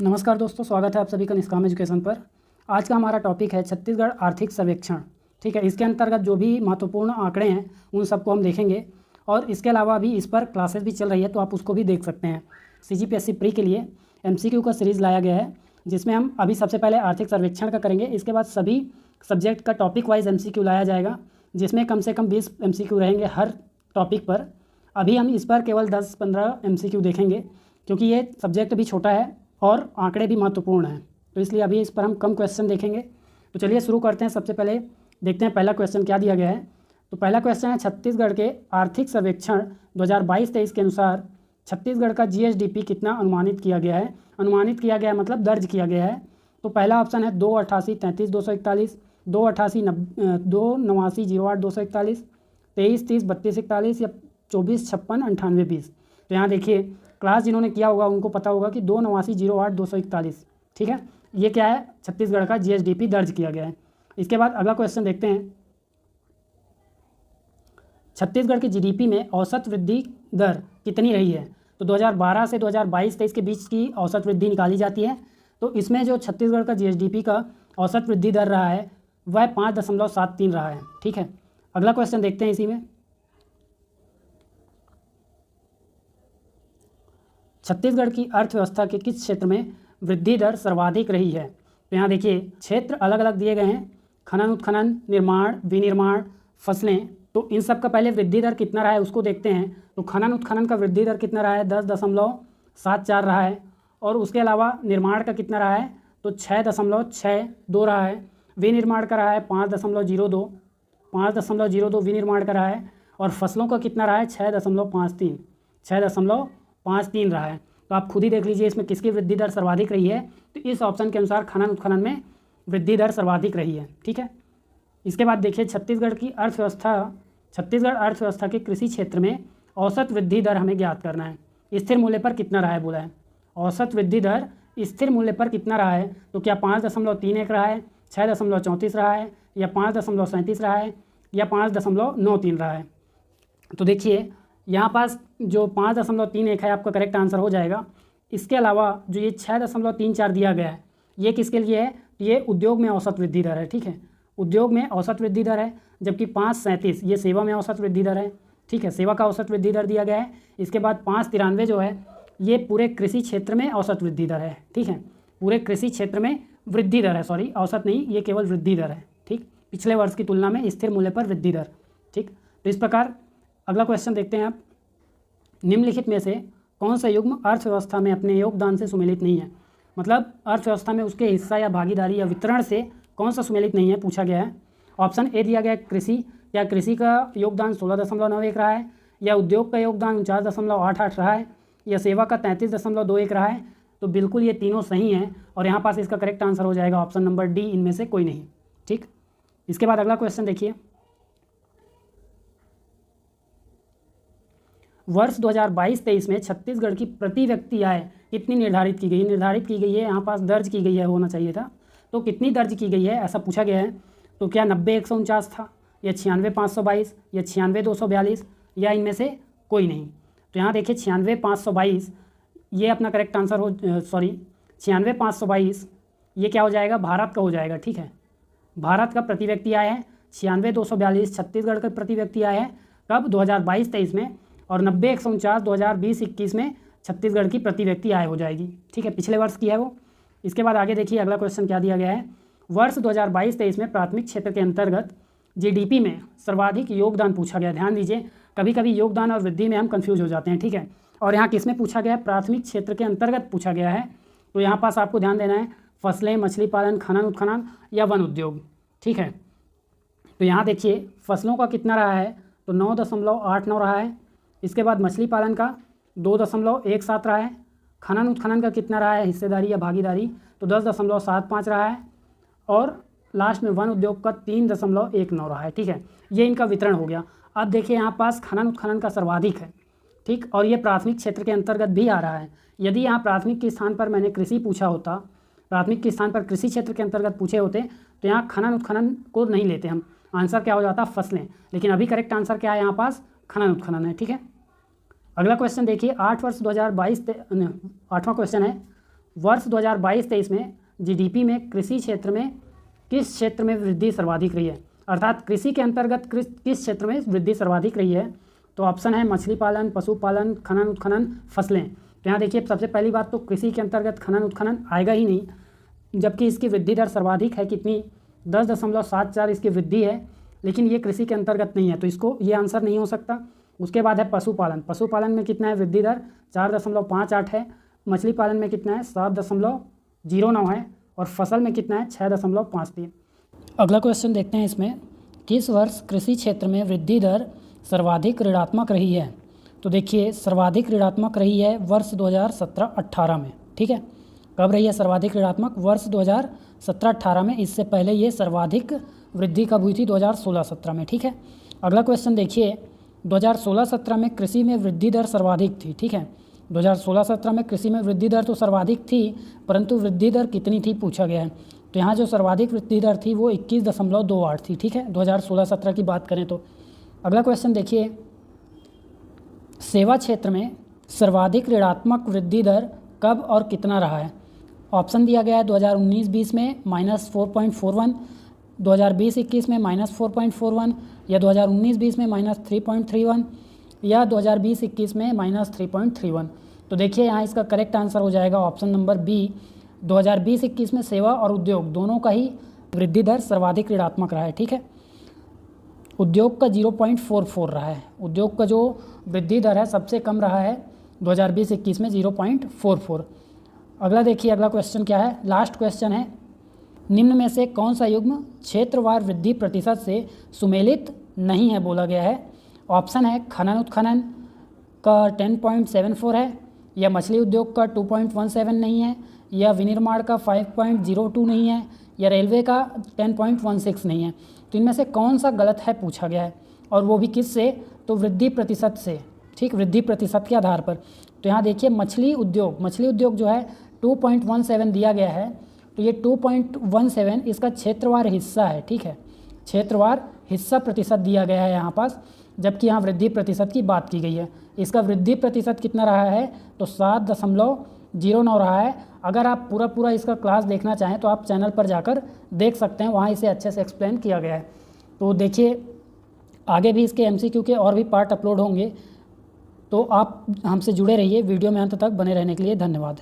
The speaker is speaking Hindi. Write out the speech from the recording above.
नमस्कार दोस्तों, स्वागत है आप सभी का निष्काम एजुकेशन पर। आज का हमारा टॉपिक है छत्तीसगढ़ आर्थिक सर्वेक्षण। ठीक है, इसके अंतर्गत जो भी महत्वपूर्ण आंकड़े हैं उन सबको हम देखेंगे और इसके अलावा भी इस पर क्लासेस भी चल रही है तो आप उसको भी देख सकते हैं। CGPSC प्री के लिए MCQ का सीरीज़ लाया गया है जिसमें हम अभी सबसे पहले आर्थिक सर्वेक्षण का करेंगे। इसके बाद सभी सब्जेक्ट का टॉपिक वाइज MCQ लाया जाएगा जिसमें कम से कम 20 MCQ रहेंगे हर टॉपिक पर। अभी हम इस पर केवल 10-15 MCQ देखेंगे क्योंकि ये सब्जेक्ट भी छोटा है और आंकड़े भी महत्वपूर्ण हैं, तो इसलिए अभी इस पर हम कम क्वेश्चन देखेंगे। तो चलिए शुरू करते हैं। सबसे पहले देखते हैं पहला क्वेश्चन क्या दिया गया है। तो पहला क्वेश्चन है, छत्तीसगढ़ के आर्थिक सर्वेक्षण 2022-23 के अनुसार छत्तीसगढ़ का GSDP कितना अनुमानित किया गया है। अनुमानित किया गया है मतलब दर्ज किया गया है। तो पहला ऑप्शन है 288-33-241, 289-08-241, 23-30-32-41 या 24-56-98-20। तो यहाँ देखिए, क्लास जिन्होंने किया होगा उनको पता होगा कि 289-08-241। ठीक है, ये क्या है, छत्तीसगढ़ का GSDP दर्ज किया गया है। इसके बाद अगला क्वेश्चन देखते हैं, छत्तीसगढ़ के GDP में औसत वृद्धि दर कितनी रही है। तो 2012 से 2022-23 के बीच की औसत वृद्धि निकाली जाती है। तो इसमें जो छत्तीसगढ़ का GSDP का औसत वृद्धि दर रहा है वह 5.73 रहा है। ठीक है, अगला क्वेश्चन देखते हैं इसी में, छत्तीसगढ़ की अर्थव्यवस्था के किस क्षेत्र में वृद्धि दर सर्वाधिक रही है। तो यहाँ देखिए क्षेत्र अलग अलग दिए गए हैं, खनन उत्खनन, निर्माण, विनिर्माण, फसलें। तो इन सब का पहले वृद्धि दर कितना रहा है उसको देखते हैं। तो खनन उत्खनन का वृद्धि दर कितना रहा है, 10.74 रहा है। और उसके अलावा निर्माण का कितना रहा है, तो 6.62 रहा है। विनिर्माण का रहा है 5.02 विनिर्माण का रहा है। और फसलों का कितना रहा है, 6.53 रहा है। तो आप खुद ही देख लीजिए इसमें किसकी वृद्धि दर सर्वाधिक रही है। तो इस ऑप्शन के अनुसार खनन उत्खनन में वृद्धि दर सर्वाधिक रही है। ठीक है, इसके बाद देखिए छत्तीसगढ़ अर्थव्यवस्था के कृषि क्षेत्र में औसत वृद्धि दर हमें ज्ञात करना है। स्थिर मूल्य पर कितना रहा है बोला है, औसत वृद्धि दर स्थिर मूल्य पर कितना रहा है। तो क्या 5.31 रहा है, 6.34 रहा है, या 5.37 रहा है, या 5.93 रहा है। तो देखिए यहाँ पास जो 5.31 है आपका करेक्ट आंसर हो जाएगा। इसके अलावा जो ये 6.34 दिया गया है ये किसके लिए है, ये उद्योग में औसत वृद्धि दर है। ठीक है, उद्योग में औसत वृद्धि दर है, जबकि 5.37 ये सेवा में औसत वृद्धि दर है। ठीक है, सेवा का औसत वृद्धि दर दिया गया है। इसके बाद 5.93 जो है ये पूरे कृषि क्षेत्र में औसत वृद्धि दर है। ठीक है, पूरे कृषि क्षेत्र में वृद्धि दर है, सॉरी औसत नहीं, ये केवल वृद्धि दर है। ठीक, पिछले वर्ष की तुलना में स्थिर मूल्य पर वृद्धि दर। ठीक, तो इस प्रकार अगला क्वेश्चन देखते हैं आप, निम्नलिखित में से कौन सा युग्म अर्थव्यवस्था में अपने योगदान से सुमेलित नहीं है। मतलब अर्थव्यवस्था में उसके हिस्सा या भागीदारी या वितरण से कौन सा सुमेलित नहीं है पूछा गया है। ऑप्शन ए दिया गया है कृषि, या कृषि का योगदान 16.91 रहा है, या उद्योग का योगदान 49.88 रहा है, या सेवा का 33.21 रहा है। तो बिल्कुल ये तीनों सही हैं और यहाँ पास इसका करेक्ट आंसर हो जाएगा ऑप्शन नंबर डी, इनमें से कोई नहीं। ठीक, इसके बाद अगला क्वेश्चन देखिए, वर्ष 2022-23 में छत्तीसगढ़ की प्रति व्यक्ति आय कितनी निर्धारित की गई है। यहाँ पास दर्ज की गई है, होना चाहिए था। तो कितनी दर्ज की गई है ऐसा पूछा गया है। तो क्या 90-149 था, या 96-522, या 96-242, या इनमें से कोई नहीं। तो यहाँ देखिए 96-522 ये अपना करेक्ट आंसर हो, 96-522 ये क्या हो जाएगा, भारत का हो जाएगा। ठीक है, भारत का प्रति व्यक्ति आय है। 96-242 छत्तीसगढ़ का प्रति व्यक्ति आय है कब, 2022-23 में। और 90-149 2020-21 में छत्तीसगढ़ की प्रति व्यक्ति आय हो जाएगी। ठीक है, पिछले वर्ष की है वो। इसके बाद आगे देखिए अगला क्वेश्चन क्या दिया गया है, वर्ष 2022-23 में प्राथमिक क्षेत्र के अंतर्गत GDP में सर्वाधिक योगदान पूछा गया। ध्यान दीजिए, कभी कभी योगदान और वृद्धि में हम कंफ्यूज हो जाते हैं। ठीक है, और यहाँ किस में पूछा गया है, प्राथमिक क्षेत्र के अंतर्गत पूछा गया है। तो यहाँ पास आपको ध्यान देना है, फसलें, मछली पालन, खनन उत्खनन या वन उद्योग। ठीक है, तो यहाँ देखिए फसलों का कितना रहा है, तो 9.89 रहा है। इसके बाद मछली पालन का 2.17 रहा है। खनन उत्खनन का कितना रहा है, हिस्सेदारी या भागीदारी, तो 10.75 रहा है। और लास्ट में वन उद्योग का 3.19 रहा है। ठीक है, ये इनका वितरण हो गया। अब देखिए यहाँ पास खनन उत्खनन का सर्वाधिक है। ठीक, और ये प्राथमिक क्षेत्र के अंतर्गत भी आ रहा है। यदि यहाँ प्राथमिक के स्थान पर मैंने कृषि पूछा होता, प्राथमिक के स्थान पर कृषि क्षेत्र के अंतर्गत पूछे होते, तो यहाँ खनन उत्खनन को नहीं लेते हम, आंसर क्या हो जाता, फसलें। लेकिन अभी करेक्ट आंसर क्या है, यहाँ पास खनन उत्खनन है। ठीक है, अगला क्वेश्चन देखिए, 8 वर्ष 2022 8वां क्वेश्चन है, वर्ष 2022-23 में जीडीपी में कृषि क्षेत्र में किस क्षेत्र में वृद्धि सर्वाधिक रही है, अर्थात कृषि के अंतर्गत किस क्षेत्र में वृद्धि सर्वाधिक रही है। तो ऑप्शन है मछली पालन, पशुपालन, खनन उत्खनन, फसलें। तो यहाँ देखिए सबसे पहली बात तो कृषि के अंतर्गत खनन उत्खनन आएगा ही नहीं, जबकि इसकी वृद्धि दर सर्वाधिक है कितनी, 10.74 इसकी वृद्धि है, लेकिन ये कृषि के अंतर्गत नहीं है, तो इसको ये आंसर नहीं हो सकता। उसके बाद है पशुपालन। पशुपालन में कितना है वृद्धि दर, 4.58 है। मछली पालन में कितना है, 7.09 है। और फसल में कितना है, 6.53। अगला क्वेश्चन देखते हैं इसमें, किस वर्ष कृषि क्षेत्र में वृद्धि दर सर्वाधिक ऋणात्मक रही है। तो देखिए सर्वाधिक ऋणात्मक रही है वर्ष 2017-18 में, ठीक है। कब रही है सर्वाधिक ऋणात्मक, वर्ष 2017-18 में। इससे पहले ये सर्वाधिक वृद्धि कब हुई थी, 2016-17 में, ठीक है। अगला क्वेश्चन देखिए, 2016-17 में कृषि में वृद्धि दर सर्वाधिक थी, ठीक है। 2016-17 में कृषि में वृद्धि दर तो सर्वाधिक थी, परंतु वृद्धि दर कितनी थी पूछा गया है। तो यहाँ जो सर्वाधिक वृद्धि दर थी वो 21.28 थी, ठीक है, 2016-17 की बात करें तो। अगला क्वेश्चन देखिए, सेवा क्षेत्र में सर्वाधिक ऋणात्मक वृद्धि दर कब और कितना रहा है। ऑप्शन दिया गया है 2019-20 में -4.41, 2020-21 में -4.41, या 2019-20 में -3.31, या 2020-21 में -3.31। तो देखिए यहाँ इसका करेक्ट आंसर हो जाएगा ऑप्शन नंबर बी, 2020-21 में सेवा और उद्योग दोनों का ही वृद्धि दर सर्वाधिक ऋणात्मक रहा है, ठीक है। उद्योग का 0.44 रहा है, उद्योग का जो वृद्धि दर है सबसे कम रहा है 2020-21 में 0.44। अगला देखिए, अगला क्वेश्चन क्या है, लास्ट क्वेश्चन है, निम्न में से कौन सा युग्म क्षेत्रवार वृद्धि प्रतिशत से सुमेलित नहीं है बोला गया है। ऑप्शन है खनन उत्खनन का 10.74 है, या मछली उद्योग का 2.17 नहीं है, या विनिर्माण का 5.02 नहीं है, या रेलवे का 10.16 नहीं है। तो इनमें से कौन सा गलत है पूछा गया है, और वो भी किस से, तो वृद्धि प्रतिशत से, ठीक, वृद्धि प्रतिशत के आधार पर। तो यहाँ देखिए मछली उद्योग जो है 2.17 दिया गया है, तो ये 2.17 इसका क्षेत्रवार हिस्सा है, ठीक है, क्षेत्रवार हिस्सा प्रतिशत दिया गया है यहाँ पास, जबकि यहाँ वृद्धि प्रतिशत की बात की गई है। इसका वृद्धि प्रतिशत कितना रहा है, तो 7.09 रहा है। अगर आप पूरा इसका क्लास देखना चाहें तो आप चैनल पर जाकर देख सकते हैं, वहाँ इसे अच्छे से एक्सप्लेन किया गया है। तो देखिए आगे भी इसके MCQ के और भी पार्ट अपलोड होंगे, तो आप हमसे जुड़े रहिए। वीडियो में अंत तक बने रहने के लिए धन्यवाद।